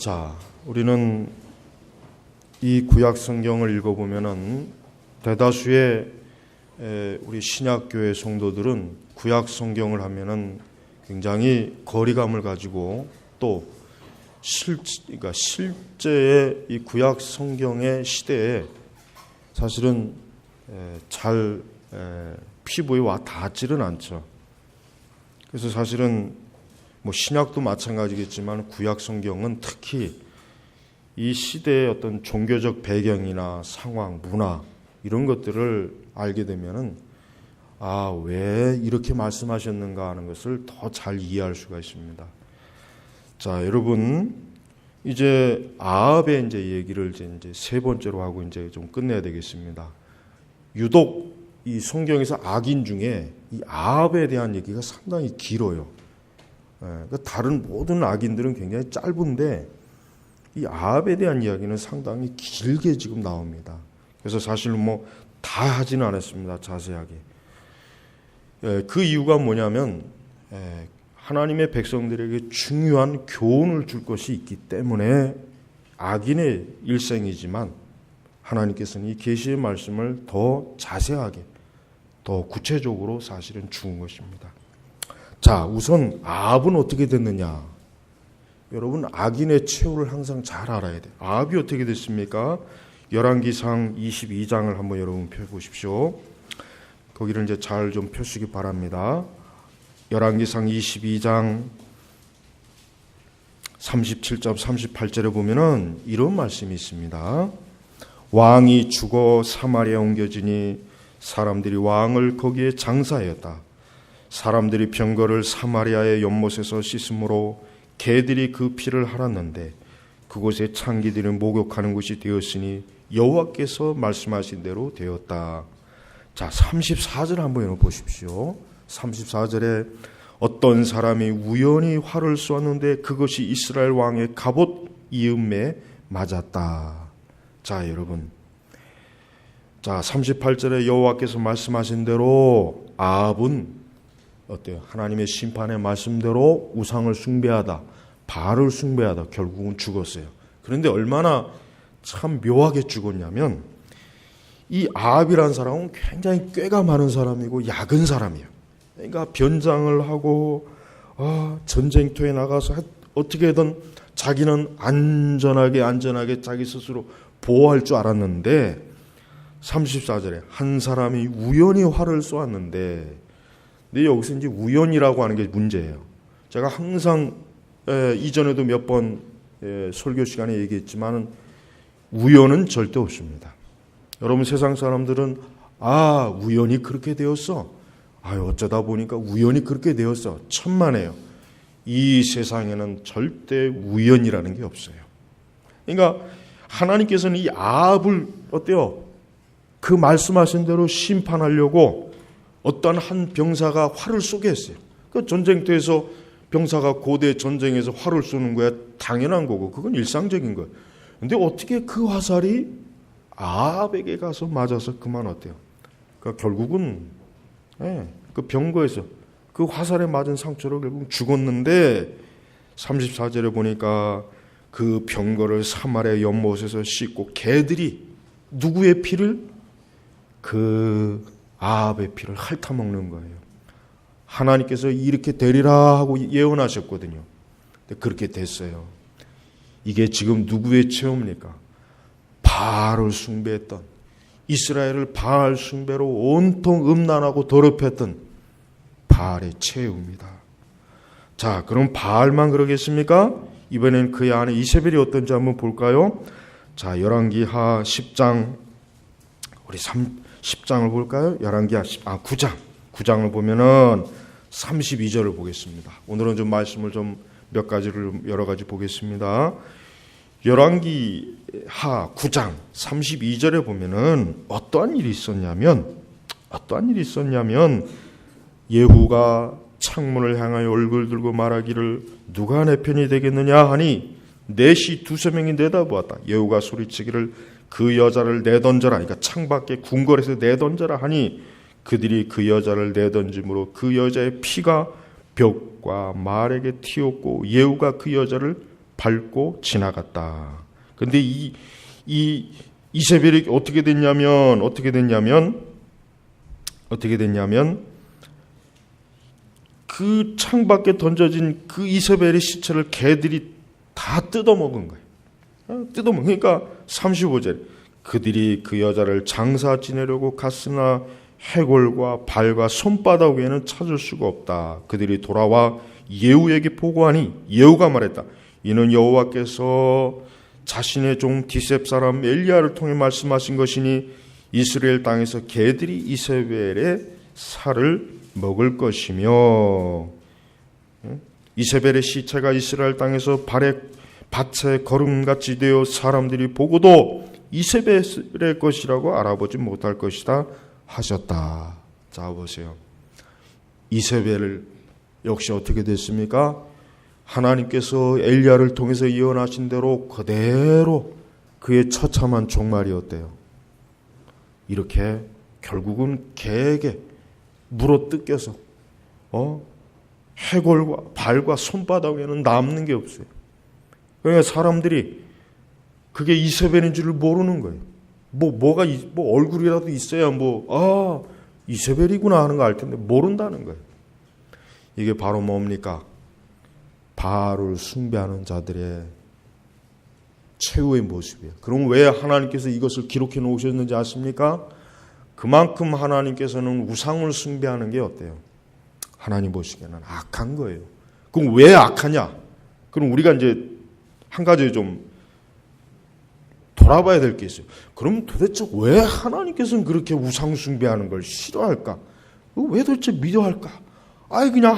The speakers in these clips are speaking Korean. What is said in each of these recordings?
자, 우리는 이 구약 성경을 읽어보면은 대다수의 우리 신약교회 성도들은 구약 성경을 하면은 굉장히 거리감을 가지고 또 그러니까 실제의 이 구약 성경의 시대에 사실은 잘 피부에 와 닿지는 않죠. 그래서 사실은 뭐 신약도 마찬가지겠지만 구약 성경은 특히 이 시대의 어떤 종교적 배경이나 상황, 문화 이런 것들을 알게 되면은 왜 이렇게 말씀하셨는가 하는 것을 더 잘 이해할 수가 있습니다. 자, 여러분 이제 아합의 이제 얘기를 이제 세 번째로 하고 이제 좀 끝내야 되겠습니다. 유독 이 성경에서 악인 중에 이 아합에 대한 얘기가 상당히 길어요. 그러니까 다른 모든 악인들은 굉장히 짧은데 이 아합에 대한 이야기는 상당히 길게 지금 나옵니다. 그래서 사실 뭐 다 하지는 않았습니다. 자세하게. 그 이유가 뭐냐면 하나님의 백성들에게 중요한 교훈을 줄 것이 있기 때문에 악인의 일생이지만 하나님께서는 이 계시의 말씀을 더 자세하게 더 구체적으로 사실은 주은 것입니다. 자, 우선 아합은 어떻게 됐느냐? 여러분 악인의 최후를 항상 잘 알아야 돼요. 아합이 어떻게 됐습니까? 열왕기상 22장을 한번 여러분 펴보십시오. 거기를 이제 잘 좀 펴시기 바랍니다. 열왕기상 22장 37절 38절에 보면은 이런 말씀이 있습니다. 왕이 죽어 사마리아에 옮겨지니 사람들이 왕을 거기에 장사하였다. 사람들이 병거를 사마리아의 연못에서 씻음으로 개들이 그 피를 할았는데 그곳에 창기들이 목욕하는 곳이 되었으니 여호와께서 말씀하신 대로 되었다. 자, 34절 한번 읽어보십시오. 34절에 어떤 사람이 우연히 활을 쏘았는데 그것이 이스라엘 왕의 갑옷 이음에 맞았다. 자, 여러분. 자, 38절에 여호와께서 말씀하신 대로 아합은 어때요? 하나님의 심판의 말씀대로 우상을 숭배하다, 바알을 숭배하다 결국은 죽었어요. 그런데 얼마나 참 묘하게 죽었냐면 이 아합이라는 사람은 굉장히 꾀가 많은 사람이고 약은 사람이에요. 그러니까 변장을 하고 전쟁터에 나가서 어떻게든 자기는 안전하게 자기 스스로 보호할 줄 알았는데 34절에 한 사람이 우연히 활을 쏘았는데 근데 여기서 이제 우연이라고 하는 게 문제예요. 제가 항상 이전에도 몇 번 설교 시간에 얘기했지만 우연은 절대 없습니다. 여러분 세상 사람들은 우연히 그렇게 되었어. 어쩌다 보니까 우연히 그렇게 되었어. 천만에요. 이 세상에는 절대 우연이라는 게 없어요. 그러니까 하나님께서는 이 아합을 어때요? 그 말씀하신 대로 심판하려고 어떤 한 병사가 활을 쏘게 했어요. 그 전쟁터에서 병사가 고대 전쟁에서 활을 쏘는 거야 당연한 거고 그건 일상적인 거예요. 근데 어떻게 그 화살이 아합에게 가서 맞아서 그만 어때요? 그러니까 결국은 그 병거에서 그 화살에 맞은 상처로 결국 죽었는데 34절에 보니까 그 병거를 사마리아 연못에서 씻고 개들이 누구의 피를? 그 아합의 피를 핥아먹는 거예요. 하나님께서 이렇게 되리라 하고 예언하셨거든요. 근데 그렇게 됐어요. 이게 지금 누구의 체험입니까? 바알을 숭배했던 이스라엘을 바알 숭배로 온통 음란하고 더럽혔던 바알의 체험입니다. 자, 그럼 바알만 그러겠습니까? 이번엔 그의 아내 이세벨이 어떤지 한번 볼까요? 자, 열왕기하 10장 우리 10장을 볼까요? 열왕기하 9장을 보면은 32절을 보겠습니다. 오늘은 좀 말씀을 좀 몇 가지를 여러 가지 보겠습니다. 열왕기하 9장 32절에 보면은 어떠한 일이 있었냐면 예후가 창문을 향하여 얼굴 들고 말하기를 누가 내 편이 되겠느냐 하니 넷이 두세 명이 내다보았다. 예후가 소리치기를 그 여자를 내던져라. 그러니까 창밖에 궁궐에서 내던져라 하니 그들이 그 여자를 내던짐으로 그 여자의 피가 벽과 말에게 튀었고 예후가 그 여자를 밟고 지나갔다. 근데 이 이세벨이 어떻게 됐냐면 그 창밖에 던져진 그 이세벨의 시체를 개들이 다 뜯어먹은 거예요. 그러니까 35절 그들이 그 여자를 장사 지내려고 갔으나 해골과 발과 손바닥 외에는 찾을 수가 없다. 그들이 돌아와 예후에게 보고하니 예후가 말했다. 이는 여호와께서 자신의 종 디셉 사람 엘리야를 통해 말씀하신 것이니 이스라엘 땅에서 개들이 이세벨의 살을 먹을 것이며 이세벨의 시체가 이스라엘 땅에서 밭에 거름같이 되어 사람들이 보고도 이세벨의 것이라고 알아보지 못할 것이다 하셨다. 자 보세요. 이세벨 역시 어떻게 됐습니까? 하나님께서 엘리야를 통해서 예언하신 대로 그대로 그의 처참한 종말이었대요. 이렇게 결국은 개에게 물어뜯겨서 해골과 발과 손바닥에는 남는 게 없어요. 그러니까 사람들이 그게 이세벨인 줄을 모르는 거예요. 뭐가 얼굴이라도 있어야 이세벨이구나 하는 거 알 텐데 모른다는 거예요. 이게 바로 뭡니까? 바알을 숭배하는 자들의 최후의 모습이에요. 그럼 왜 하나님께서 이것을 기록해 놓으셨는지 아십니까? 그만큼 하나님께서는 우상을 숭배하는 게 어때요? 하나님 보시기에는 악한 거예요. 그럼 왜 악하냐? 그럼 우리가 이제 한 가지 좀 돌아봐야 될 게 있어요. 그럼 도대체 왜 하나님께서는 그렇게 우상 숭배하는 걸 싫어할까? 왜 도대체 믿어할까? 그냥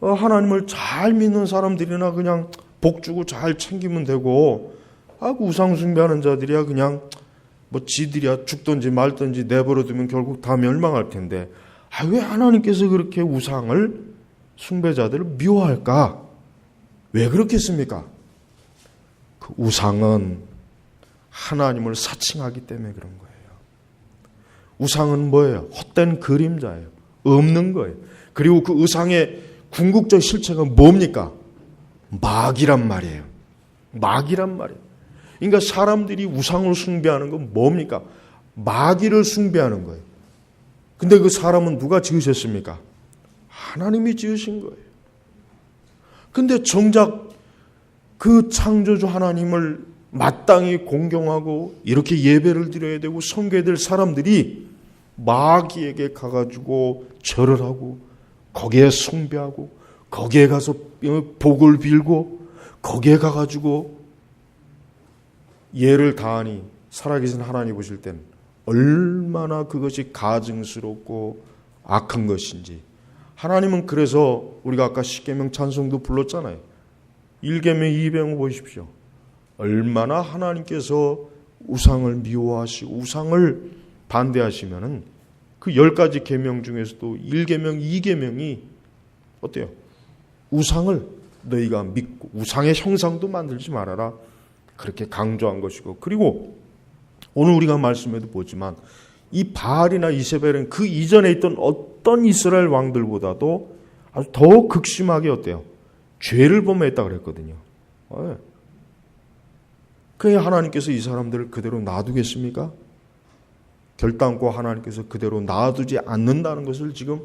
하나님을 잘 믿는 사람들이나 그냥 복 주고 잘 챙기면 되고, 우상 숭배하는 자들이야 그냥 지들이야 죽든지 말든지 내버려두면 결국 다 멸망할 텐데, 왜 하나님께서 그렇게 우상을 숭배자들을 미워할까? 왜 그렇겠습니까? 그 우상은 하나님을 사칭하기 때문에 그런 거예요. 우상은 뭐예요? 헛된 그림자예요. 없는 거예요. 그리고 그 우상의 궁극적 실체가 뭡니까? 마귀란 말이에요. 마귀란 말이에요. 그러니까 사람들이 우상을 숭배하는 건 뭡니까? 마귀를 숭배하는 거예요. 근데 그 사람은 누가 지으셨습니까? 하나님이 지으신 거예요. 근데 정작 그 창조주 하나님을 마땅히 공경하고 이렇게 예배를 드려야 되고 섬겨야 될 사람들이 마귀에게 가가지고 절을 하고 거기에 숭배하고 거기에 가서 복을 빌고 거기에 가가지고 예를 다하니 살아계신 하나님 보실 땐 얼마나 그것이 가증스럽고 악한 것인지. 하나님은 그래서 우리가 아까 십계명 찬송도 불렀잖아요. 1계명 2계명 보십시오. 얼마나 하나님께서 우상을 미워하시고 우상을 반대하시면은 그 10가지 계명 중에서도 1계명 2계명이 어때요? 우상을 너희가 믿고 우상의 형상도 만들지 말아라. 그렇게 강조한 것이고, 그리고 오늘 우리가 말씀에도 보지만 이 바알이나 이세벨은 그 이전에 있던 어떤 이스라엘 왕들보다도 아주 더 극심하게 어때요? 죄를 범했다 그랬거든요. 그래야 하나님께서 이 사람들을 그대로 놔두겠습니까? 결단코 하나님께서 그대로 놔두지 않는다는 것을 지금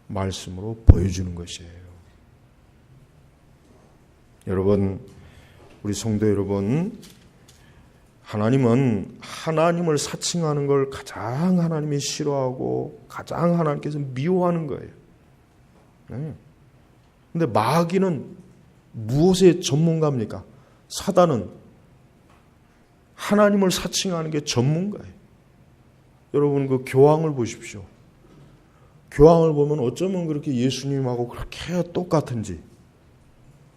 말씀으로 보여주는 것이에요. 여러분, 우리 성도 여러분, 하나님은 하나님을 사칭하는 걸 가장 하나님이 싫어하고 가장 하나님께서 미워하는 거예요. 근데 마귀는 무엇의 전문가입니까? 사단은 하나님을 사칭하는 게 전문가예요. 여러분 그 교황을 보십시오. 교황을 보면 어쩌면 그렇게 예수님하고 그렇게 똑같은지,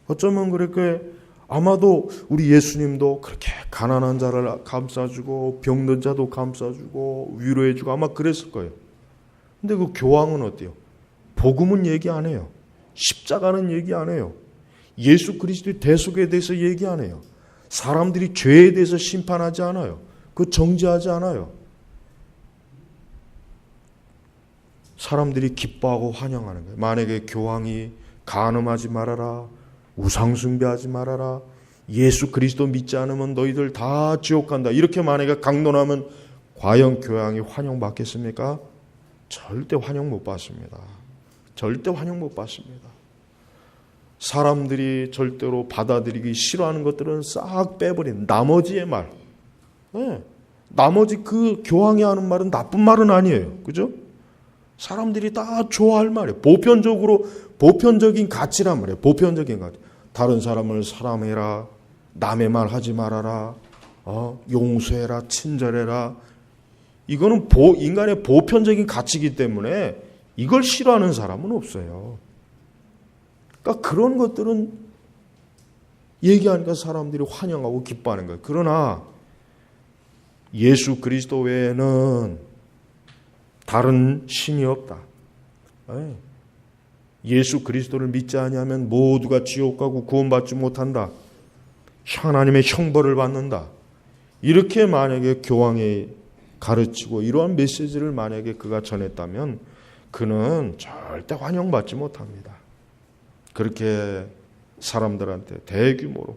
어쩌면 그렇게 아마도 우리 예수님도 그렇게 가난한 자를 감싸주고 병든 자도 감싸주고 위로해주고 아마 그랬을 거예요. 근데 그 교황은 어때요? 복음은 얘기 안 해요. 십자가는 얘기 안 해요. 예수 그리스도의 대속에 대해서 얘기 안 해요. 사람들이 죄에 대해서 심판하지 않아요. 그 정죄하지 않아요. 사람들이 기뻐하고 환영하는 거예요. 만약에 교황이 간음하지 말아라, 우상숭배하지 말아라, 예수 그리스도 믿지 않으면 너희들 다 지옥 간다. 이렇게 만약에 강론하면 과연 교황이 환영받겠습니까? 절대 환영 못 받습니다. 절대 환영 못 받습니다. 사람들이 절대로 받아들이기 싫어하는 것들은 싹 빼버린 나머지의 말. 네. 나머지 그 교황이 하는 말은 나쁜 말은 아니에요. 그죠? 사람들이 다 좋아할 말이에요. 보편적인 가치란 말이에요. 보편적인 가치. 다른 사람을 사랑해라. 남의 말 하지 말아라. 용서해라. 친절해라. 이거는 인간의 보편적인 가치이기 때문에 이걸 싫어하는 사람은 없어요. 그러니까 그런 것들은 얘기하니까 사람들이 환영하고 기뻐하는 거예요. 그러나 예수 그리스도 외에는 다른 신이 없다. 예수 그리스도를 믿지 아니하면 모두가 지옥 가고 구원받지 못한다. 하나님의 형벌을 받는다. 이렇게 만약에 교황이 가르치고 이러한 메시지를 만약에 그가 전했다면 그는 절대 환영받지 못합니다. 그렇게 사람들한테 대규모로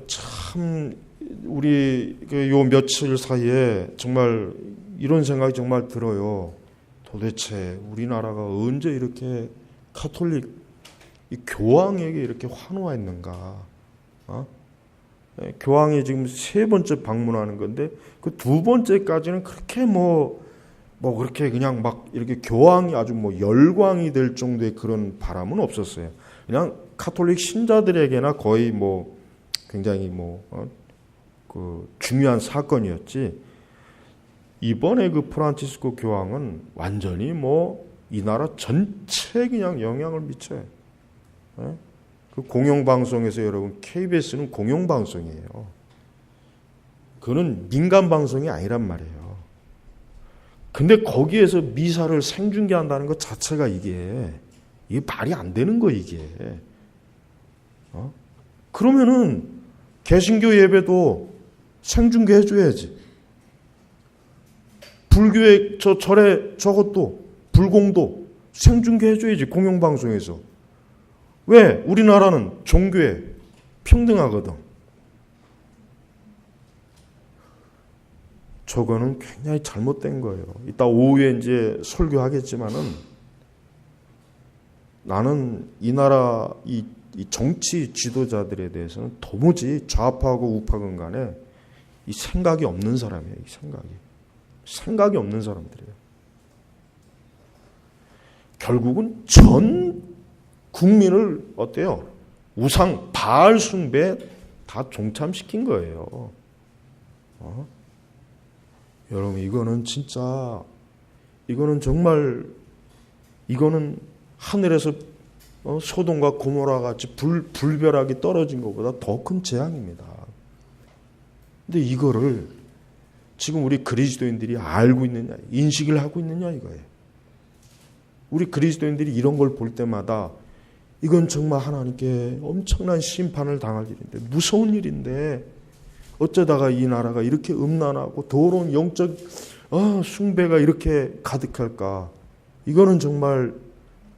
참 우리 요 며칠 사이에 정말 이런 생각이 정말 들어요. 도대체 우리나라가 언제 이렇게 카톨릭 이 교황에게 이렇게 환호했는가? 교황이 지금 3번째 방문하는 건데 그 2번째까지는 그렇게 뭐 그렇게 그냥 막 이렇게 교황이 아주 뭐 열광이 될 정도의 그런 바람은 없었어요. 그냥 카톨릭 신자들에게나 거의 뭐 굉장히 그 중요한 사건이었지. 이번에 그 프란치스코 교황은 완전히 이 나라 전체에 그냥 영향을 미쳐요. 그 공영방송에서 여러분 KBS는 공영방송이에요. 그거는 민간방송이 아니란 말이에요. 근데 거기에서 미사를 생중계한다는 것 자체가 이게 말이 안 되는 거 이게. 그러면은 개신교 예배도 생중계해 줘야지. 불교의 절에 저것도 불공도 생중계해 줘야지 공영방송에서. 왜? 우리나라는 종교에 평등하거든. 저거는 굉장히 잘못된 거예요. 이따 오후에 이제 설교하겠지만은 나는 이 나라 이 정치 지도자들에 대해서는 도무지 좌파하고 우파건 간에 이 생각이 없는 사람이에요. 이 생각이 없는 사람들이에요. 결국은 전 국민을 어때요? 우상 바알 숭배에 다 종참시킨 거예요. 여러분 이거는 진짜 이거는 정말 이거는 하늘에서 소돔과 고모라 같이 불벼락이 떨어진 것보다 더 큰 재앙입니다. 근데 이거를 지금 우리 그리스도인들이 알고 있느냐, 인식을 하고 있느냐 이거예요. 우리 그리스도인들이 이런 걸 볼 때마다 이건 정말 하나님께 엄청난 심판을 당할 일인데 무서운 일인데 어쩌다가 이 나라가 이렇게 음란하고 더러운 영적 숭배가 이렇게 가득할까. 이거는 정말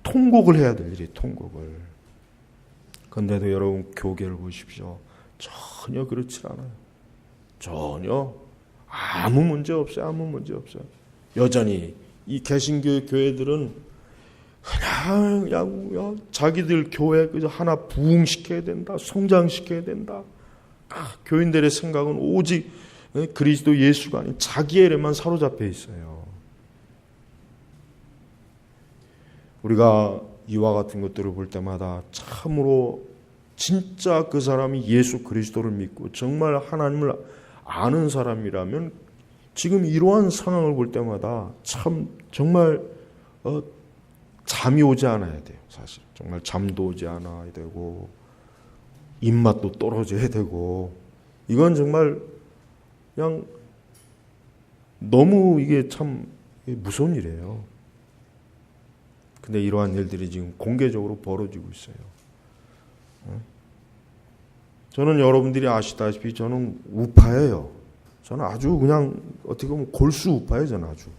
통곡을 해야 될 일이 통곡을. 그런데도 여러분 교계를 보십시오. 전혀 그렇지 않아요. 전혀 아무 문제 없어요. 아무 문제 없어요. 여전히 이 개신교 교회들은 그냥 자기들 교회 그저 하나 부흥시켜야 된다. 성장시켜야 된다. 교인들의 생각은 오직 그리스도 예수가 아닌 자기의 일에만 사로잡혀 있어요. 우리가 이와 같은 것들을 볼 때마다 참으로 진짜 그 사람이 예수 그리스도를 믿고 정말 하나님을 아는 사람이라면 지금 이러한 상황을 볼 때마다 참 정말 잠이 오지 않아야 돼요. 사실 정말 잠도 오지 않아야 되고 입맛도 떨어져야 되고 이건 정말 그냥 너무 이게 참 무서운 일이에요. 근데 이러한 일들이 지금 공개적으로 벌어지고 있어요. 저는 여러분들이 아시다시피 저는 우파예요. 저는 아주 그냥 어떻게 보면 골수 우파예요. 저는 아주.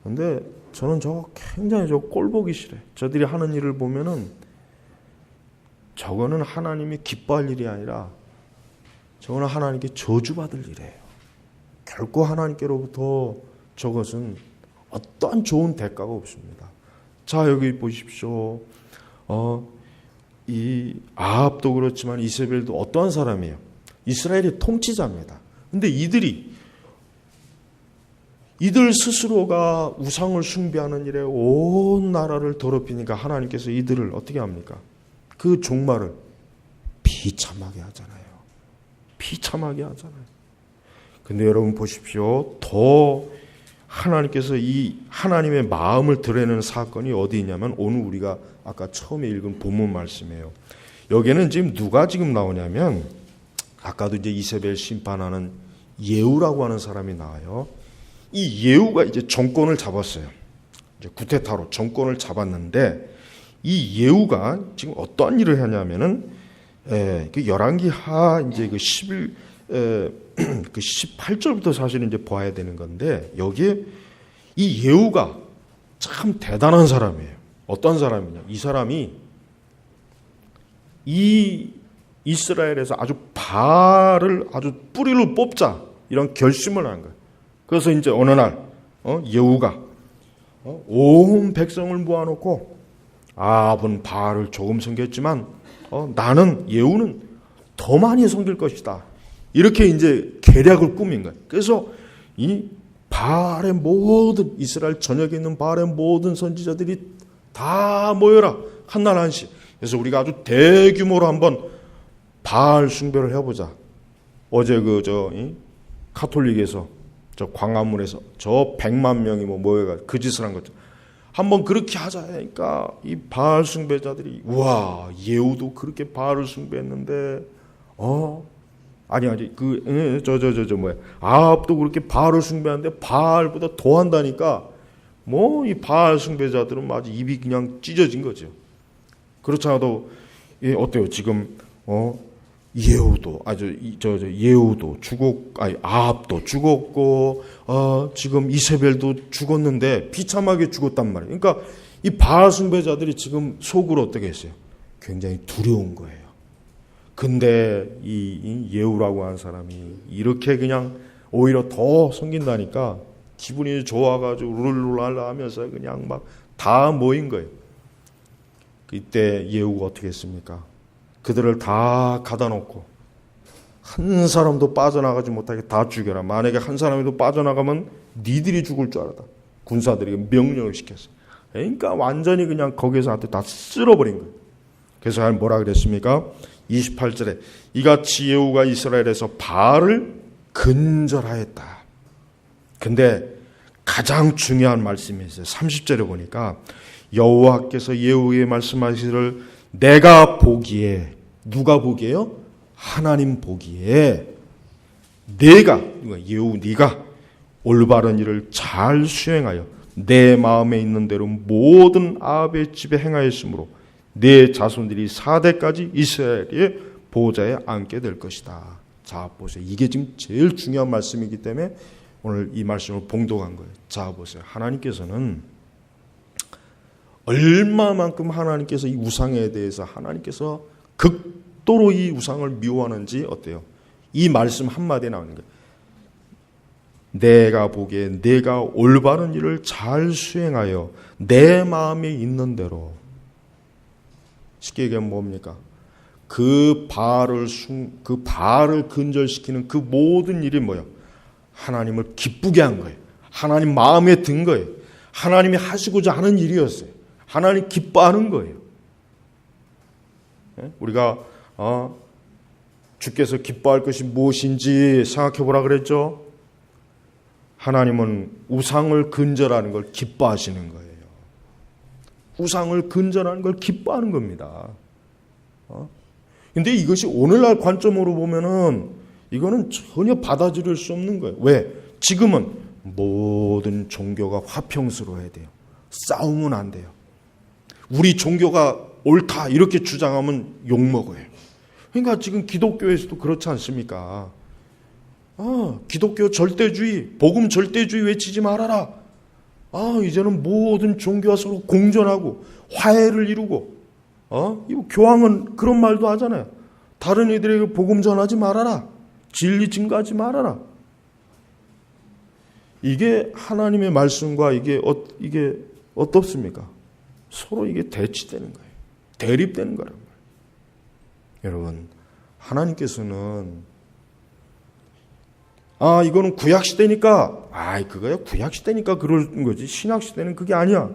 근데 저는 저거 굉장히 꼴보기 싫어요. 저들이 하는 일을 보면은 저거는 하나님이 기뻐할 일이 아니라 저거는 하나님께 저주받을 일이에요. 결코 하나님께로부터 저것은 어떠한 좋은 대가가 없습니다. 자, 여기 보십시오. 이 아합도 그렇지만 이세벨도 어떠한 사람이에요? 이스라엘의 통치자입니다. 근데 이들 스스로가 우상을 숭배하는 일에 온 나라를 더럽히니까 하나님께서 이들을 어떻게 합니까? 그 종말을 비참하게 하잖아요. 비참하게 하잖아요. 근데 여러분 보십시오. 더 하나님께서 이 하나님의 마음을 드러내는 사건이 어디 있냐면 오늘 우리가 아까 처음에 읽은 본문 말씀이에요. 여기에는 지금 누가 지금 나오냐면 아까도 이제 이세벨 심판하는 예후라고 하는 사람이 나와요. 이 예후가 이제 정권을 잡았어요. 이제 구테타로 정권을 잡았는데 이 예후가 지금 어떠한 일을 하냐면은 그 열왕기하 이제 그 18절부터 사실은 이제 봐야 되는 건데 여기에 이 예후가 참 대단한 사람이에요. 어떤 사람이냐? 이 사람이 이 이스라엘에서 아주 바알을 아주 뿌리를 뽑자 이런 결심을 한 거예요. 그래서 이제 어느 날 예후가 온 백성을 모아놓고 아합은 바알을 조금 섬겼지만 나는 예후는 더 많이 섬길 것이다. 이렇게 이제 계략을 꾸민 거예요. 그래서 이 바알의 모든 이스라엘 전역에 있는 바알의 모든 선지자들이 다 모여라. 한날 한시. 그래서 우리가 아주 대규모로 한번 바알 숭배를 해보자. 어제 카톨릭에서 저 광화문에서 저 100만 명이 모여가 그 짓을 한 거죠. 한번 그렇게 하자. 그러니까 이 바알 숭배자들이 우와 예후도 그렇게 바알을 숭배했는데 아합도 그렇게 바알을 숭배하는데 바알보다 더 한다니까 이 바알 숭배자들은 아주 입이 그냥 찢어진 거죠. 그렇지 않아도 어때요? 지금 예후도 예후도 아합도 죽었고 지금 이세벨도 죽었는데 비참하게 죽었단 말이에요. 그러니까 이 바알 숭배자들이 지금 속으로 어떻게 했어요? 굉장히 두려운 거예요. 근데 이 예후라고 하는 사람이 이렇게 그냥 오히려 더 섬긴다니까 기분이 좋아가지고 룰루랄라 하면서 그냥 막 다 모인 거예요. 이때 예후가 어떻게 했습니까? 그들을 다 가다 놓고 한 사람도 빠져나가지 못하게 다 죽여라. 만약에 한 사람이라도 빠져나가면 니들이 죽을 줄 알았다. 군사들이 명령을 시켰어요. 그러니까 완전히 그냥 거기서 다 쓸어버린 거예요. 그래서 뭐라 그랬습니까? 28절에 이같이 예후가 이스라엘에서 바알을 근절하였다. 근데 가장 중요한 말씀이 있어요. 30절에 보니까 여호와께서 예후에게 말씀하시기를 내가 보기에 누가 보기에요? 하나님 보기에 예후 네가 올바른 일을 잘 수행하여 내 마음에 있는 대로 모든 아합의 집에 행하였으므로 내 자손들이 4대까지 이스라엘의 보좌에 앉게 될 것이다. 자 보세요. 이게 지금 제일 중요한 말씀이기 때문에 오늘 이 말씀을 봉독한 거예요. 자 보세요. 하나님께서는 얼마만큼 하나님께서 이 우상에 대해서 하나님께서 극도로 이 우상을 미워하는지 어때요? 이 말씀 한마디에 나오는 거예요. 내가 보기에 내가 올바른 일을 잘 수행하여 내 마음에 있는 대로 쉽게 얘기하면 뭡니까? 그 바알을 근절시키는 그 모든 일이 뭐예요? 하나님을 기쁘게 한 거예요. 하나님 마음에 든 거예요. 하나님이 하시고자 하는 일이었어요. 하나님 기뻐하는 거예요. 우리가 주께서 기뻐할 것이 무엇인지 생각해 보라 그랬죠. 하나님은 우상을 근절하는 걸 기뻐하시는 거예요. 우상을 근절하는 걸 기뻐하는 겁니다. 근데 이것이 오늘날 관점으로 보면은 이거는 전혀 받아들일 수 없는 거예요. 왜? 지금은 모든 종교가 화평스러워야 돼요. 싸우면 안 돼요. 우리 종교가 옳다 이렇게 주장하면 욕먹어요. 그러니까 지금 기독교에서도 그렇지 않습니까? 기독교 절대주의, 복음 절대주의 외치지 말아라. 이제는 모든 종교와 서로 공존하고 화해를 이루고 이 교황은 그런 말도 하잖아요. 다른 이들에게 복음 전하지 말아라. 진리 증거하지 말아라. 이게 하나님의 말씀과 이게 어떻습니까? 서로 이게 대치되는 거예요. 대립되는 거란 말이에요. 여러분, 하나님께서는 이거는 구약시대니까 그거야 구약시대니까 그런 거지 신약시대는 그게 아니야.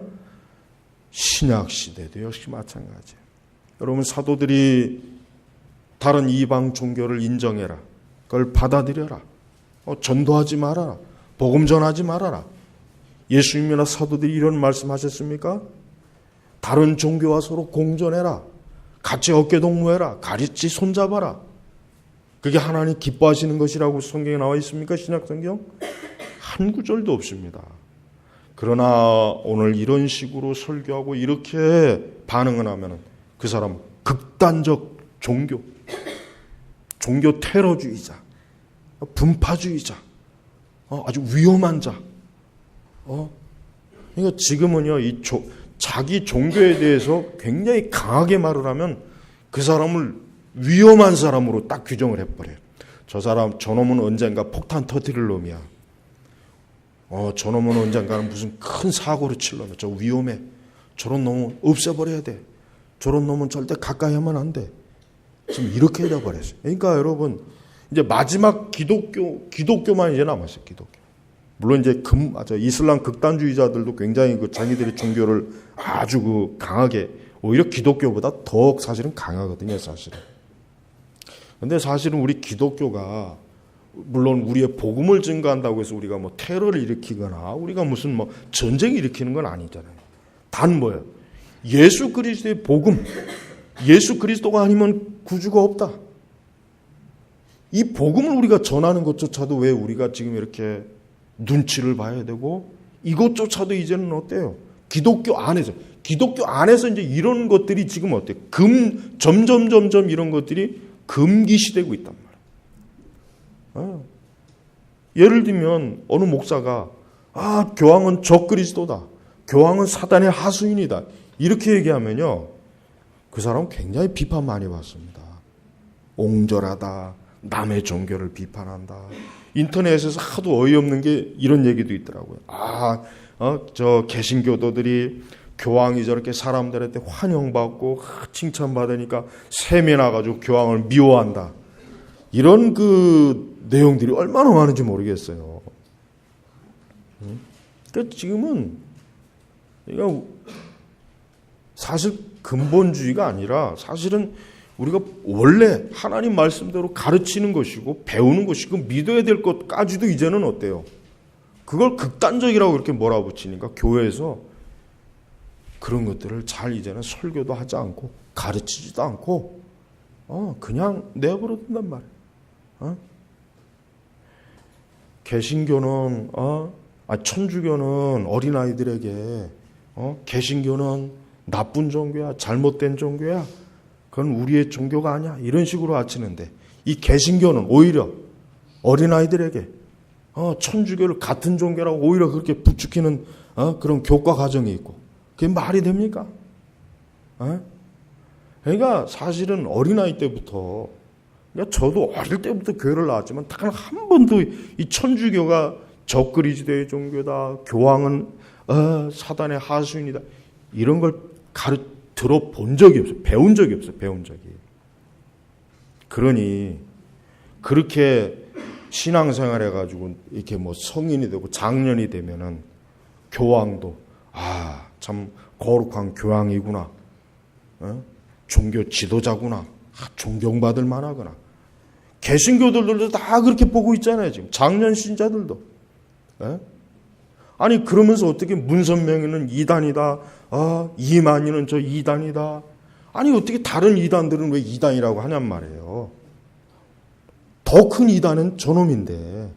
신약시대도 역시 마찬가지예요. 여러분, 사도들이 다른 이방 종교를 인정해라. 그걸 받아들여라. 전도하지 말아라. 복음 전하지 말아라. 예수님이나 사도들이 이런 말씀하셨습니까? 다른 종교와 서로 공존해라. 같이 어깨동무해라. 같이 손잡아라. 그게 하나님 기뻐하시는 것이라고 성경에 나와 있습니까? 신약성경? 한 구절도 없습니다. 그러나 오늘 이런 식으로 설교하고 이렇게 반응을 하면 그 사람 극단적 종교 테러주의자, 분파주의자, 아주 위험한 자. 그러니까 지금은요, 자기 종교에 대해서 굉장히 강하게 말을 하면 그 사람을 위험한 사람으로 딱 규정을 해버려요. 저놈은 언젠가 폭탄 터뜨릴 놈이야. 저놈은 언젠가는 무슨 큰 사고를 칠 놈이야. 저 위험해. 저런 놈은 없애버려야 돼. 저런 놈은 절대 가까이 하면 안 돼. 지금 이렇게 되어버렸어요. 그러니까 여러분, 이제 마지막 기독교만 이제 남았어요. 기독교. 물론 이제 이슬람 극단주의자들도 굉장히 자기들의 종교를 아주 강하게, 오히려 기독교보다 더 사실은 강하거든요, 사실은. 근데 사실은 우리 기독교가 물론 우리의 복음을 증거한다고 해서 우리가 뭐 테러를 일으키거나 우리가 무슨 뭐 전쟁 일으키는 건 아니잖아요. 단 뭐예요? 예수 그리스도의 복음, 예수 그리스도가 아니면 구주가 없다. 이 복음을 우리가 전하는 것조차도 왜 우리가 지금 이렇게 눈치를 봐야 되고, 이것조차도 이제는 어때요? 기독교 안에서 이제 이런 것들이 지금 어때요? 점점 이런 것들이 금기시되고 있단 말이에요. 예를 들면 어느 목사가 교황은 적그리스도다, 교황은 사단의 하수인이다, 이렇게 얘기하면요, 그 사람은 굉장히 비판 많이 받습니다. 옹졸하다, 남의 종교를 비판한다. 인터넷에서 하도 어이없는 게 이런 얘기도 있더라고요. 저 개신교도들이 교황이 저렇게 사람들한테 환영받고 칭찬받으니까 샘이 나가지고 교황을 미워한다. 이런 내용들이 얼마나 많은지 모르겠어요. 그러니까 지금은 사실 근본주의가 아니라 사실은 우리가 원래 하나님 말씀대로 가르치는 것이고 배우는 것이고 믿어야 될 것까지도 이제는 어때요? 그걸 극단적이라고 이렇게 몰아붙이니까 교회에서 그런 것들을 잘 이제는 설교도 하지 않고 가르치지도 않고 그냥 내버려 둔단 말이에요. 개신교는 천주교는 어린아이들에게 개신교는 나쁜 종교야, 잘못된 종교야, 그건 우리의 종교가 아니야, 이런 식으로 아치는데, 이 개신교는 오히려 어린아이들에게 천주교를 같은 종교라고 오히려 그렇게 부추기는 그런 교과 과정이 있고, 그게 말이 됩니까? 그러니까 사실은 어린아이 때부터, 그러니까 저도 어릴 때부터 교회를 나왔지만 단 한 번도 이 천주교가 적그리스도의 종교다, 교황은 사단의 하수인이다, 이런 걸 들어본 적이 없어요. 배운 적이 없어요. 그러니 그렇게 신앙생활 해가지고 이렇게 뭐 성인이 되고 장년이 되면은 교황도 참 거룩한 교황이구나, 종교 지도자구나, 존경받을 만하구나. 개신교들도 다 그렇게 보고 있잖아요. 지금 장년 신자들도. 아니 그러면서 어떻게 문선명이는 이단이다, 이만희는 저 이단이다. 아니 어떻게 다른 이단들은 왜 이단이라고 하냔 말이에요. 더 큰 이단은 저놈인데.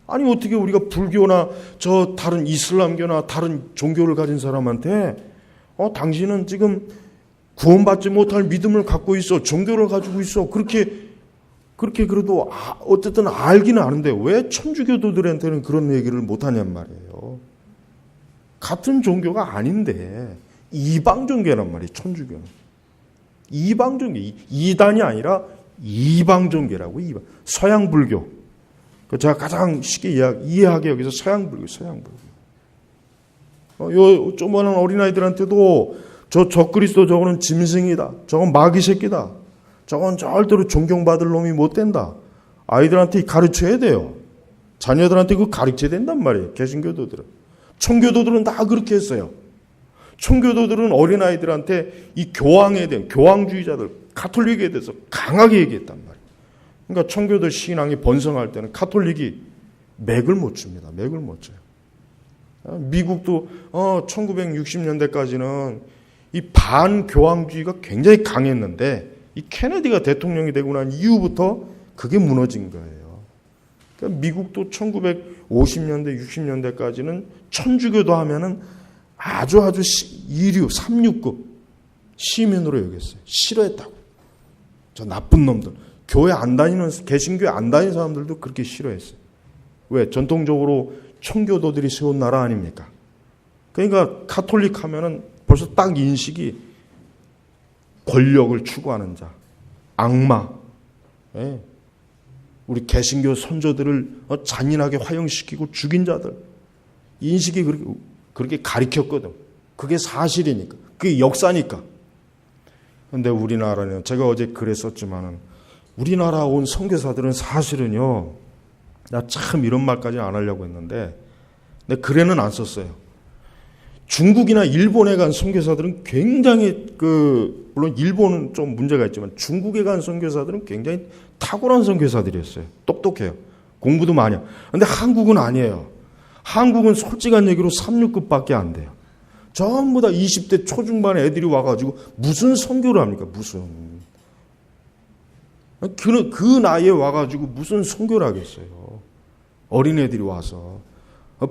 아니 어떻게 우리가 불교나 저 다른 이슬람교나 다른 종교를 가진 사람한테 당신은 지금 구원받지 못할 믿음을 갖고 있어, 종교를 가지고 있어, 그렇게 그래도 어쨌든 알기는 아는데 왜 천주교도들한테는 그런 얘기를 못하냔 말이에요. 같은 종교가 아닌데 이방 종교란 말이에요. 천주교는. 이방 종교. 이단이 아니라 이방 종교라고. 이방. 서양 불교. 제가 가장 쉽게 이해하기 위해서 서양 불교. 요 조그마한 어린아이들한테도 저 적그리스도 저거는 짐승이다. 저건 마귀 새끼다. 저건 절대로 존경받을 놈이 못 된다. 아이들한테 가르쳐야 돼요. 자녀들한테 그거 가르쳐야 된단 말이에요. 개신교도들은. 청교도들은 다 그렇게 했어요. 청교도들은 어린아이들한테 이 교황에 대한, 교황주의자들, 가톨릭에 대해서 강하게 얘기했단 말이에요. 그러니까 청교도 신앙이 번성할 때는 가톨릭이 맥을 못 줍니다. 맥을 못 줘요. 미국도 1960년대까지는 이 반교황주의가 굉장히 강했는데 이 케네디가 대통령이 되고 난 이후부터 그게 무너진 거예요. 그러니까 미국도 1950년대, 60년대까지는 천주교도 하면은 아주 이류, 3류급 시민으로 여겼어요. 싫어했다고. 저 나쁜 놈들. 교회 안 다니는, 개신교회 안 다니는 사람들도 그렇게 싫어했어요. 왜? 전통적으로 청교도들이 세운 나라 아닙니까? 그러니까 가톨릭 하면은 벌써 딱 인식이 권력을 추구하는 자, 악마, 예. 우리 개신교 선조들을 잔인하게 화형시키고 죽인 자들, 인식이 그렇게 가리켰거든. 그게 사실이니까, 그게 역사니까. 그런데 우리나라는 제가 어제 글에 썼지만은 우리나라 온 선교사들은 사실은요, 나 참 이런 말까지는 안 하려고 했는데, 근데 글에는 안 썼어요. 중국이나 일본에 간 선교사들은 굉장히 물론 일본은 좀 문제가 있지만 중국에 간 선교사들은 굉장히 탁월한 선교사들이었어요. 똑똑해요. 공부도 많이 해요. 근데 한국은 아니에요. 한국은 솔직한 얘기로 3류급밖에 안 돼요. 전부 다 20대 초중반 애들이 와가지고 무슨 선교를 합니까? 무슨. 그 나이에 와가지고 무슨 선교를 하겠어요. 어린애들이 와서.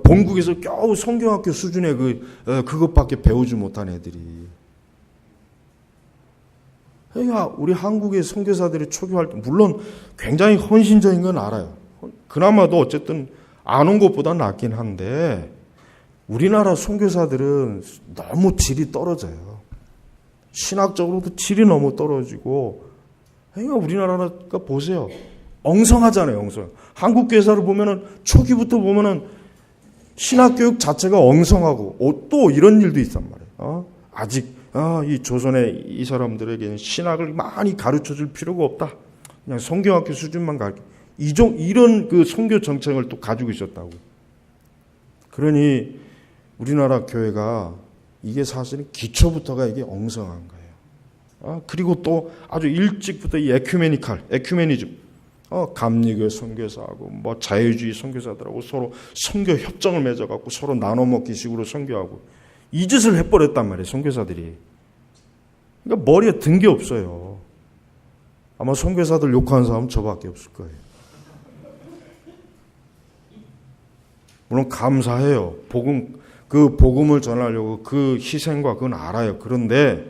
본국에서 겨우 성경학교 수준의 그것밖에 배우지 못한 애들이. 그러니까 우리 한국의 선교사들이 초교할 때 물론 굉장히 헌신적인 건 알아요. 그나마도 어쨌든 안 온 것보다 낫긴 한데 우리나라 선교사들은 너무 질이 떨어져요. 신학적으로도 질이 너무 떨어지고. 그러니까 우리나라가 보세요. 엉성하잖아요. 엉성. 한국 교회사를 보면은 초기부터 보면은 신학교육 자체가 엉성하고 또 이런 일도 있단 말이에요. 아직 이 조선의 이 사람들에게는 신학을 많이 가르쳐줄 필요가 없다. 그냥 성경학교 수준만 가르쳐. 이런 그 선교 정책을 또 가지고 있었다고. 그러니 우리나라 교회가 이게 사실은 기초부터가 이게 엉성한 거예요. 그리고 또 아주 일찍부터 이 에큐메니즘. 감리교 선교사하고 뭐 자유주의 선교사들하고 서로 선교 협정을 맺어갖고 서로 나눠 먹기 식으로 선교하고 이 짓을 해버렸단 말이에요. 선교사들이. 그러니까 머리에 든 게 없어요. 아마 선교사들 욕하는 사람은 저밖에 없을 거예요. 물론 감사해요. 복음을 전하려고 그 희생과 그건 알아요. 그런데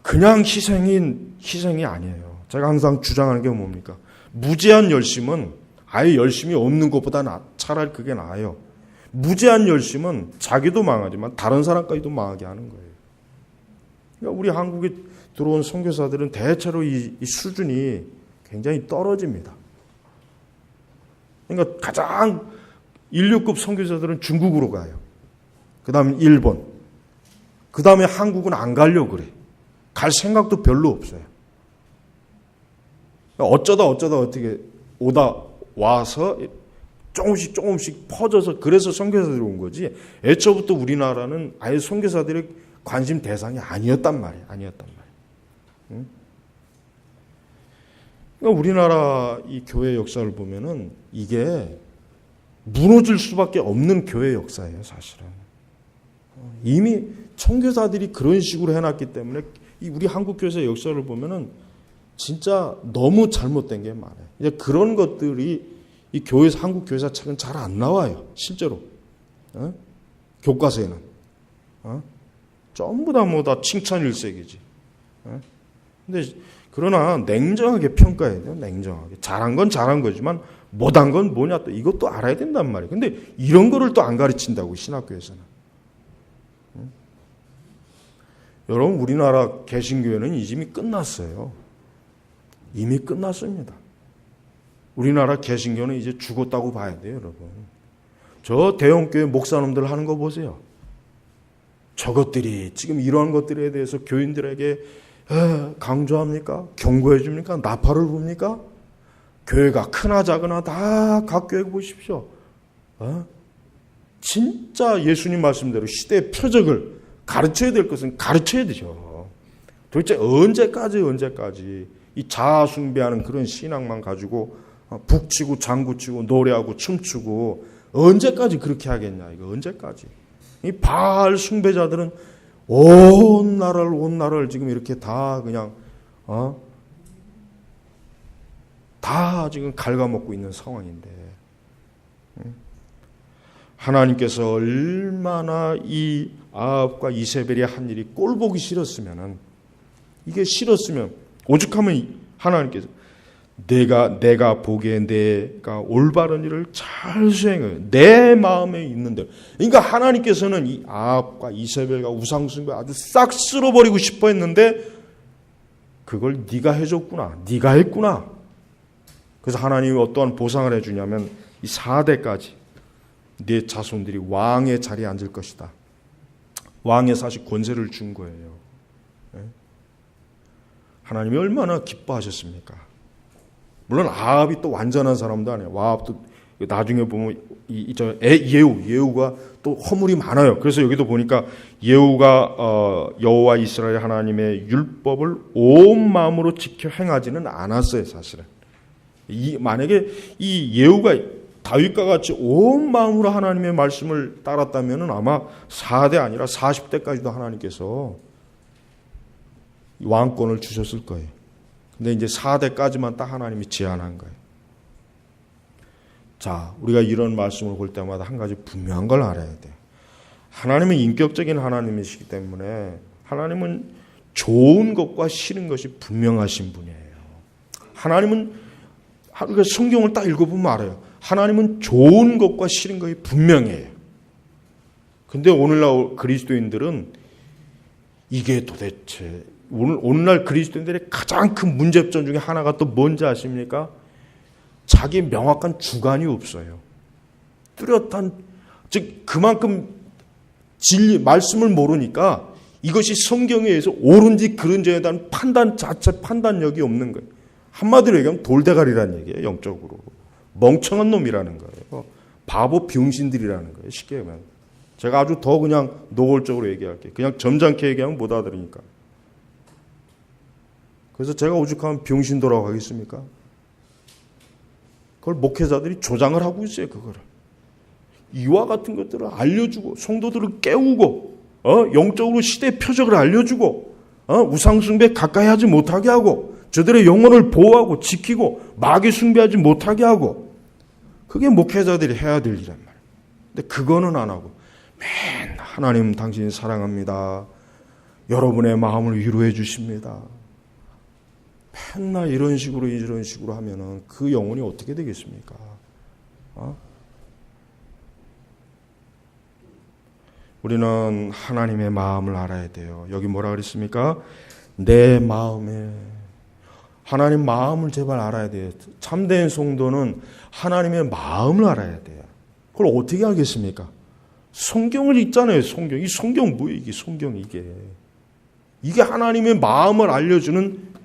그냥 희생이 아니에요. 제가 항상 주장하는 게 뭡니까? 무제한 열심은 아예 열심이 없는 것보다 차라리 그게 나아요. 무제한 열심은 자기도 망하지만 다른 사람까지도 망하게 하는 거예요. 그러니까 우리 한국에 들어온 선교사들은 대체로 이 수준이 굉장히 떨어집니다. 그러니까 가장 인류급 선교사들은 중국으로 가요. 그 다음에 일본. 그 다음에 한국은 안 가려고 그래. 갈 생각도 별로 없어요. 어쩌다 어떻게 와서 조금씩 퍼져서 그래서 선교사들이 온 거지. 애초부터 우리나라는 아예 선교사들의 관심 대상이 아니었단 말이에요. 응? 그러니까 우리나라 이 교회 역사를 보면은 이게 무너질 수밖에 없는 교회 역사예요, 사실은. 이미 선교사들이 그런 식으로 해놨기 때문에 우리 한국 교회 역사를 보면은 진짜 너무 잘못된 게 많아요. 이제 그런 것들이 이 교회에서 한국 교회사 책은 잘 안 나와요. 실제로. 교과서에는. 전부 다 칭찬 일색이지. 근데 그러나 냉정하게 평가해야 돼요. 냉정하게. 잘한 건 잘한 거지만 못한 건 뭐냐 또 이것도 알아야 된단 말이에요. 근데 이런 거를 또 안 가르친다고 신학교에서는. 여러분, 우리나라 개신교회는 이미 끝났어요. 이미 끝났습니다. 우리나라 개신교는 이제 죽었다고 봐야 돼요, 여러분. 저 대형교회 목사님들 하는 거 보세요. 저것들이 지금 이러한 것들에 대해서 교인들에게 강조합니까? 경고해 줍니까? 나팔을 붑니까? 교회가 크나 작으나 다 각 교회 보십시오. 진짜 예수님 말씀대로 시대의 표적을 가르쳐야 될 것은 가르쳐야 되죠. 도대체 언제까지 이 자아 숭배하는 그런 신앙만 가지고 북치고 장구치고 노래하고 춤추고 언제까지 그렇게 하겠냐, 이거 언제까지. 이 바알 숭배자들은 온 나라를 지금 이렇게 다 그냥 다 지금 갉아먹고 있는 상황인데, 하나님께서 얼마나 이 아합과 이세벨이 한 일이 꼴보기 싫었으면, 이게 싫었으면 오죽하면 하나님께서 내가 보기에 내가 올바른 일을 잘 수행해요. 내 마음에 있는 대로. 그러니까 하나님께서는 이 아합과 이세벨과 우상숭배 아주 싹 쓸어버리고 싶어 했는데 그걸 네가 해줬구나. 네가 했구나. 그래서 하나님이 어떠한 보상을 해주냐면 이 4대까지 네 자손들이 왕의 자리에 앉을 것이다. 왕의 사실 권세를 준 거예요. 하나님이 얼마나 기뻐하셨습니까? 물론 아합이 또 완전한 사람도 아니에요. 아합도 나중에 보면 예후가 또 허물이 많아요. 그래서 여기도 보니까 예후가 여호와 이스라엘 하나님의 율법을 온 마음으로 지켜 행하지는 않았어요, 사실은. 만약에 이 예후가 다윗과 같이 온 마음으로 하나님의 말씀을 따랐다면 아마 4대 아니라 40대까지도 하나님께서 왕권을 주셨을 거예요. 근데 이제 4대까지만 딱 하나님이 제한한 거예요. 자, 우리가 이런 말씀을 볼 때마다 한 가지 분명한 걸 알아야 돼요. 하나님은 인격적인 하나님이시기 때문에 하나님은 좋은 것과 싫은 것이 분명하신 분이에요. 하나님은 우리가 성경을 딱 읽어보면 알아요. 하나님은 좋은 것과 싫은 것이 분명해요. 근데 오늘날 그리스도인들은 이게 도대체 오늘날 그리스도인들의 가장 큰 문제점 중에 하나가 또 뭔지 아십니까? 자기 명확한 주관이 없어요. 뚜렷한, 즉 그만큼 진리 말씀을 모르니까 이것이 성경에 의해서 옳은지 그른지에 대한 판단력이 없는 거예요. 한마디로 얘기하면 돌대가리라는 얘기예요. 영적으로 멍청한 놈이라는 거예요. 바보 병신들이라는 거예요. 쉽게 얘기하면. 제가 아주 더 그냥 노골적으로 얘기할게요. 그냥 점잖게 얘기하면 못 알아들으니까. 그래서 제가 오죽하면 병신도라고 하겠습니까? 그걸 목회자들이 조장을 하고 있어요. 그거를 이와 같은 것들을 알려주고 성도들을 깨우고 영적으로 시대의 표적을 알려주고 우상 숭배 가까이 하지 못하게 하고 저들의 영혼을 보호하고 지키고 마귀 숭배하지 못하게 하고, 그게 목회자들이 해야 될 일이란 말이에요. 근데 그거는 안 하고 맨 하나님 당신이 사랑합니다. 여러분의 마음을 위로해 주십니다. 맨날 이런 식으로 하면은 그 영혼이 어떻게 되겠습니까? 우리는 하나님의 마음을 알아야 돼요. 여기 뭐라 그랬습니까? 내 마음에. 하나님 마음을 제발 알아야 돼요. 참된 성도는 하나님의 마음을 알아야 돼요. 그걸 어떻게 알겠습니까? 성경을 읽잖아요. 성경. 이 성경 뭐예요? 이게 성경 이게 하나님의 마음을 알려주는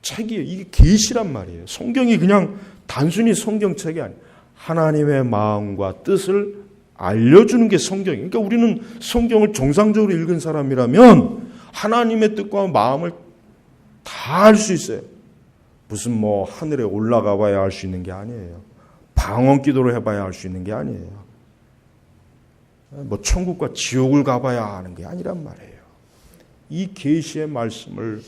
책이에요. 이게 계시란 말이에요. 성경이 그냥 단순히 성경책이 아니에요. 하나님의 마음과 뜻을 알려주는 게 성경이에요. 그러니까 우리는 성경을 정상적으로 읽은 사람이라면 하나님의 뜻과 마음을 다 알 수 있어요. 무슨 하늘에 올라가 봐야 알 수 있는 게 아니에요. 방언 기도를 해봐야 알 수 있는 게 아니에요. 천국과 지옥을 가봐야 하는 게 아니란 말이에요. 이 계시의 말씀을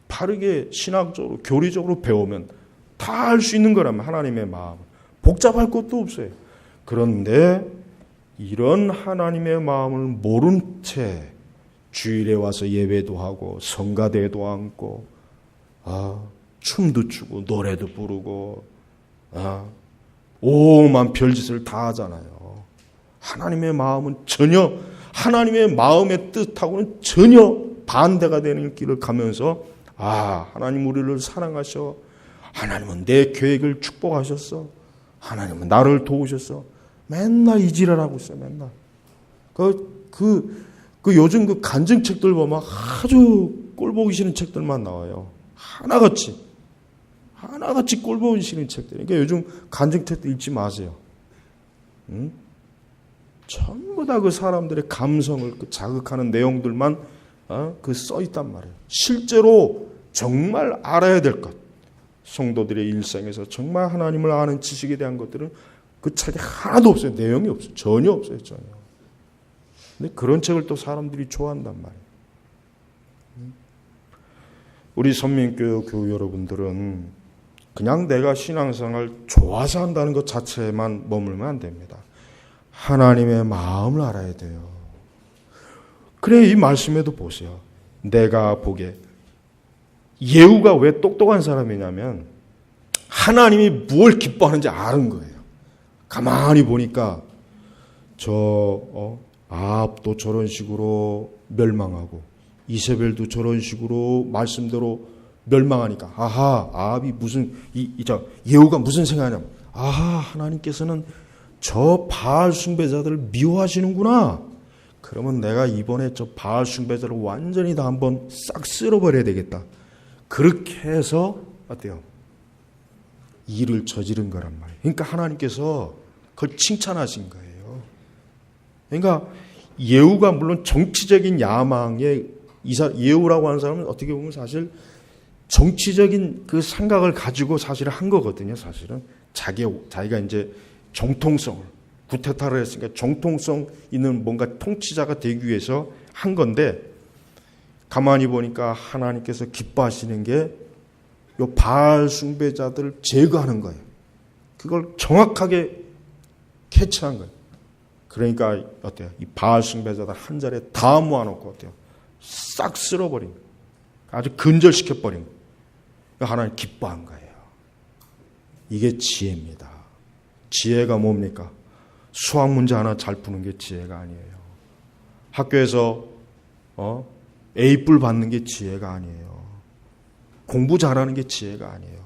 바르게 신학적으로 교리적으로 배우면 다 알 수 있는 거라면 하나님의 마음 복잡할 것도 없어요. 그런데 이런 하나님의 마음을 모른 채 주일에 와서 예배도 하고 성가대도 앉고 춤도 추고 노래도 부르고 오만 별짓을 다 하잖아요. 하나님의 마음은 전혀 하나님의 마음의 뜻하고는 전혀 반대가 되는 길을 가면서 하나님 우리를 사랑하셔. 하나님은 내 계획을 축복하셨어. 하나님은 나를 도우셨어. 맨날 이 지랄하고 있어요. 맨날. 요즘 그 간증책들 보면 아주 꼴보기 싫은 책들만 나와요. 하나같이 꼴보기 싫은 책들. 그러니까 요즘 간증책도 읽지 마세요. 응? 전부 다 그 사람들의 감성을 자극하는 내용들만 써 있단 말이에요. 실제로 정말 알아야 될 것, 성도들의 일생에서 정말 하나님을 아는 지식에 대한 것들은 그 책에 하나도 없어요. 내용이 없어요. 전혀 없어요. 전혀. 근데 그런 책을 또 사람들이 좋아한단 말이에요. 우리 선민교회 교우 여러분들은 그냥 내가 신앙생활 좋아서 한다는 것 자체에만 머물면 안 됩니다. 하나님의 마음을 알아야 돼요. 그래, 이 말씀에도 보세요. 내가 보기에 예후가 왜 똑똑한 사람이냐면 하나님이 무엇을 기뻐하는지 아는 거예요. 가만히 보니까 아합도 저런 식으로 멸망하고 이세벨도 저런 식으로 말씀대로 멸망하니까 아합이 예후가 무슨 생각하냐면 하나님께서는 저 바알 숭배자들을 미워하시는구나. 그러면 내가 이번에 저 바알 숭배자를 완전히 다 한번 싹 쓸어버려야 되겠다. 그렇게 해서 어때요? 일을 저지른 거란 말이에요. 그러니까 하나님께서 그걸 칭찬하신 거예요. 그러니까 예후가 물론 정치적인 야망에 예후라고 하는 사람은 어떻게 보면 사실 정치적인 그 생각을 가지고 사실 한 거거든요. 사실은 자기가 이제 정통성을 구테타를 했으니까 정통성 있는 뭔가 통치자가 되기 위해서 한 건데 가만히 보니까 하나님께서 기뻐하시는 게 요 바알 숭배자들을 제거하는 거예요. 그걸 정확하게 캐치한 거예요. 그러니까 어때요? 이 바알 숭배자들 한 자리에 다 모아놓고 어때요? 싹 쓸어버린 거예요. 아주 근절시켜버린 거예요. 하나님 기뻐한 거예요. 이게 지혜입니다. 지혜가 뭡니까? 수학 문제 하나 잘 푸는 게 지혜가 아니에요. 학교에서 A뿔 받는 게 지혜가 아니에요. 공부 잘하는 게 지혜가 아니에요.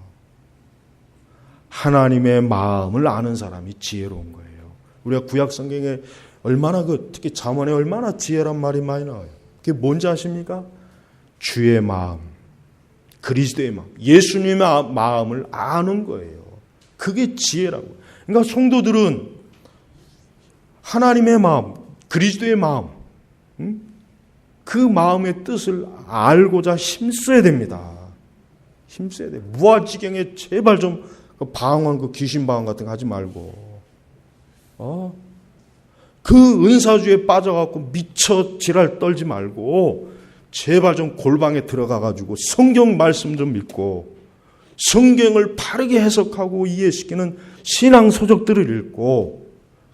하나님의 마음을 아는 사람이 지혜로운 거예요. 우리가 구약 성경에 얼마나 특히 잠언에 얼마나 지혜란 말이 많이 나와요. 그게 뭔지 아십니까? 주의 마음, 그리스도의 마음, 예수님의 마음을 아는 거예요. 그게 지혜라고. 그러니까 성도들은 하나님의 마음, 그리스도의 마음, 그 마음의 뜻을 알고자 힘써야 됩니다. 힘써야 돼. 무아지경에 제발 좀 방언, 귀신 방언 같은 거 하지 말고, 그 은사주에 빠져갖고 미쳐 지랄 떨지 말고, 제발 좀 골방에 들어가가지고 성경 말씀 좀 읽고, 성경을 바르게 해석하고 이해시키는 신앙 서적들을 읽고,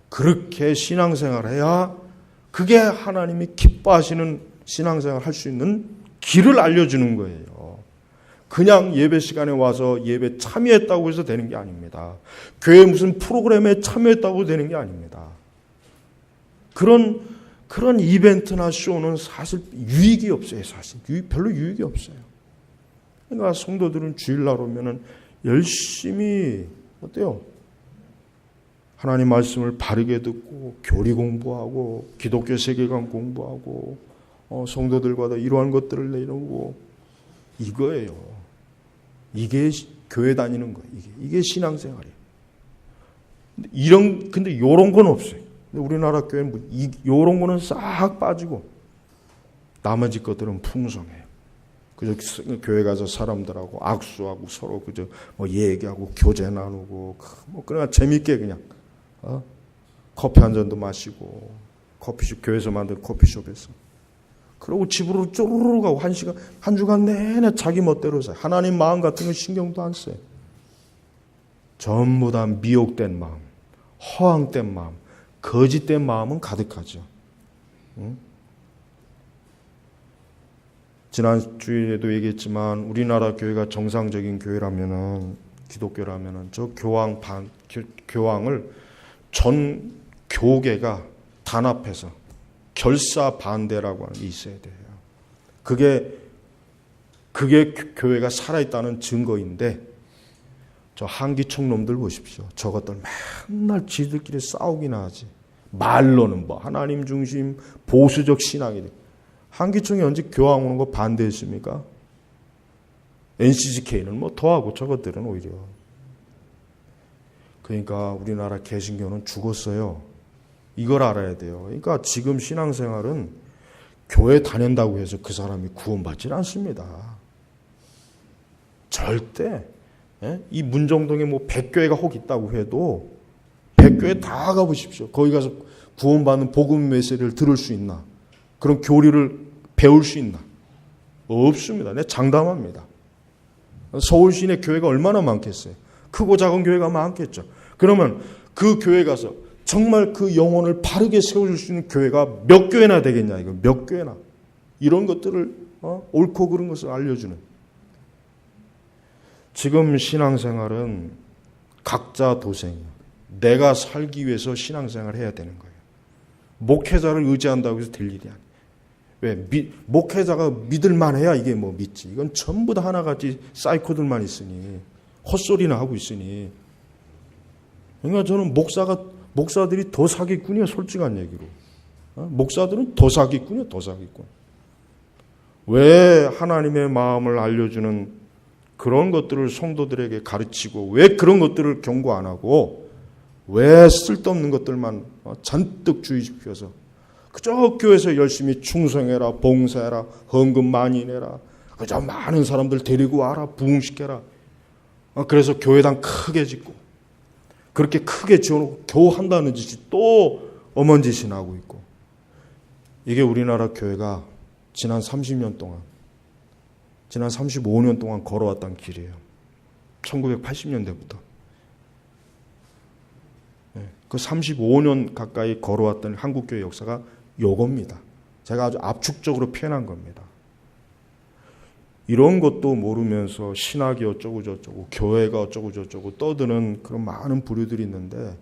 그렇게 신앙생활을 해야 그게 하나님이 기뻐하시는 신앙생활을 할 수 있는 길을 알려주는 거예요. 그냥 예배 시간에 와서 예배 참여했다고 해서 되는 게 아닙니다. 교회 무슨 프로그램에 참여했다고 되는 게 아닙니다. 그런 이벤트나 쇼는 사실 유익이 없어요. 사실 별로 유익이 없어요. 그러니까 성도들은 주일날 오면은 열심히 어때요? 하나님 말씀을 바르게 듣고 교리 공부하고 기독교 세계관 공부하고 성도들과도 이러한 것들을 내놓고 이거예요. 이게 교회 다니는 거예요. 이게 신앙생활이에요. 근데 요런 건 없어요. 근데 우리나라 교회는 요런 거는 싹 빠지고 나머지 것들은 풍성해요. 그저 교회 가서 사람들하고 악수하고 서로 그저 얘기하고 교제 나누고 그냥 재밌게 그냥 커피 한 잔도 마시고 커피숍 교회에서 만든 커피숍에서 그러고 집으로 쪼르르 가고 한 주간 내내 자기 멋대로 살아요. 하나님 마음 같은 건 신경도 안 써요. 전부 다 미혹된 마음, 허황된 마음, 거짓된 마음은 가득하죠. 지난 주일에도 얘기했지만 우리나라 교회가 정상적인 교회라면은 기독교라면은 저 교황을 전 교계가 단합해서 결사 반대라고 하는 게 있어야 돼요. 그게 교회가 살아있다는 증거인데, 저 한기총 놈들 보십시오. 저것들 맨날 지들끼리 싸우기나 하지. 말로는 뭐 하나님 중심 보수적 신앙이 돼. 한기총이 언제 교황 오는 거 반대했습니까? NCGK는 뭐 더하고 저것들은 오히려. 그러니까 우리나라 개신교는 죽었어요. 이걸 알아야 돼요. 그러니까 지금 신앙생활은 교회 다닌다고 해서 그 사람이 구원받질 않습니다. 절대. 이 문정동에 뭐 100교회가 혹 있다고 해도 100교회 다 가보십시오. 거기 가서 구원받는 복음 메시지를 들을 수 있나? 그런 교리를 배울 수 있나? 없습니다. 내 장담합니다. 서울 시내 교회가 얼마나 많겠어요? 크고 작은 교회가 많겠죠. 그러면 그 교회 가서 정말 그 영혼을 바르게 세워줄 수 있는 교회가 몇 교회나 되겠냐? 이거 몇 교회나. 이런 것들을 옳고 그른 것을 알려주는. 지금 신앙생활은 각자 도생이에요. 내가 살기 위해서 신앙생활을 해야 되는 거예요. 목회자를 의지한다고 해서 될 일이 아니에요. 왜? 목회자가 믿을만 해야 이게 뭐 믿지. 이건 전부 다 하나같이 사이코들만 있으니, 헛소리나 하고 있으니. 그러니까 저는 목사들이 더 사기꾼이에요. 솔직한 얘기로. 목사들은 더 사기꾼이에요. 더 사기꾼. 왜 하나님의 마음을 알려주는 그런 것들을 성도들에게 가르치고, 왜 그런 것들을 경고 안 하고, 왜 쓸데없는 것들만 잔뜩 주의시켜서 그저 교회에서 열심히 충성해라, 봉사해라, 헌금 많이 내라, 그저 많은 사람들 데리고 와라, 부흥시켜라. 그래서 교회당 크게 짓고, 그렇게 크게 지어놓고 겨우 한다는 짓이 또 엄한 짓이나 하고 있고. 이게 우리나라 교회가 지난 30년 동안, 지난 35년 동안 걸어왔던 길이에요. 1980년대부터. 그 35년 가까이 걸어왔던 한국교회 역사가 요겁니다. 제가 아주 압축적으로 표현한 겁니다. 이런 것도 모르면서 신학이 어쩌고 저쩌고 교회가 어쩌고 저쩌고 떠드는 그런 많은 부류들이 있는데,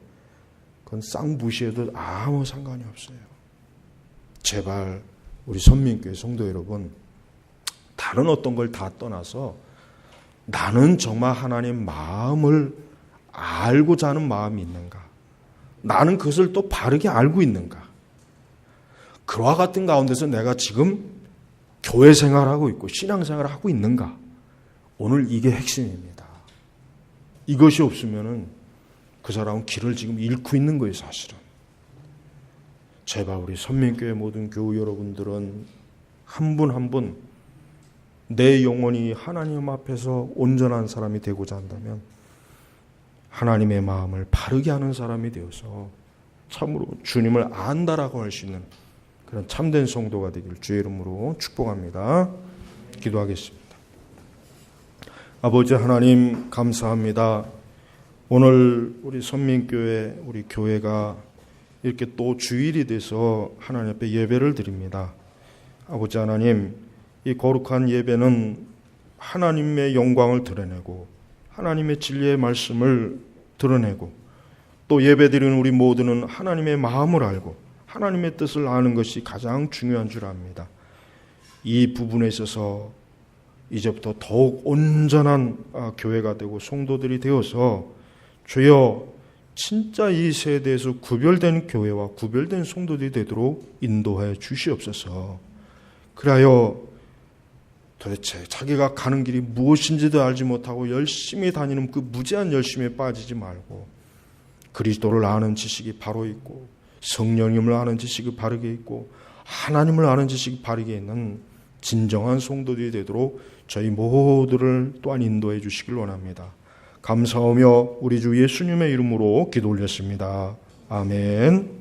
그건 쌍무시해도 아무 상관이 없어요. 제발 우리 선민교회 성도 여러분, 다른 어떤 걸 다 떠나서 나는 정말 하나님 마음을 알고자 하는 마음이 있는가? 나는 그것을 또 바르게 알고 있는가? 그와 같은 가운데서 내가 지금 교회 생활하고 있고 신앙생활을 하고 있는가? 오늘 이게 핵심입니다. 이것이 없으면은 그 사람은 길을 지금 잃고 있는 거예요, 사실은. 제발 우리 선민교회 모든 교우 여러분들은 한 분 한 분 내 영혼이 하나님 앞에서 온전한 사람이 되고자 한다면 하나님의 마음을 바르게 하는 사람이 되어서 참으로 주님을 안다라고 할 수 있는 그런 참된 성도가 되길 주의 이름으로 축복합니다. 기도하겠습니다. 아버지 하나님 감사합니다. 오늘 우리 선민교회, 우리 교회가 이렇게 또 주일이 돼서 하나님 앞에 예배를 드립니다. 아버지 하나님, 이 거룩한 예배는 하나님의 영광을 드러내고 하나님의 진리의 말씀을 드러내고, 또 예배드리는 우리 모두는 하나님의 마음을 알고 하나님의 뜻을 아는 것이 가장 중요한 줄 압니다. 이 부분에 있어서 이제부터 더욱 온전한 교회가 되고 성도들이 되어서 주여 진짜 이 세대에서 구별된 교회와 구별된 성도들이 되도록 인도하여 주시옵소서. 그리하여 도대체 자기가 가는 길이 무엇인지도 알지 못하고 열심히 다니는 그 무제한 열심에 빠지지 말고, 그리스도를 아는 지식이 바로 있고 성령님을 아는 지식이 바르게 있고 하나님을 아는 지식이 바르게 있는 진정한 성도들이 되도록 저희 모두를 또한 인도해 주시길 원합니다. 감사하며 우리 주 예수님의 이름으로 기도 올렸습니다. 아멘.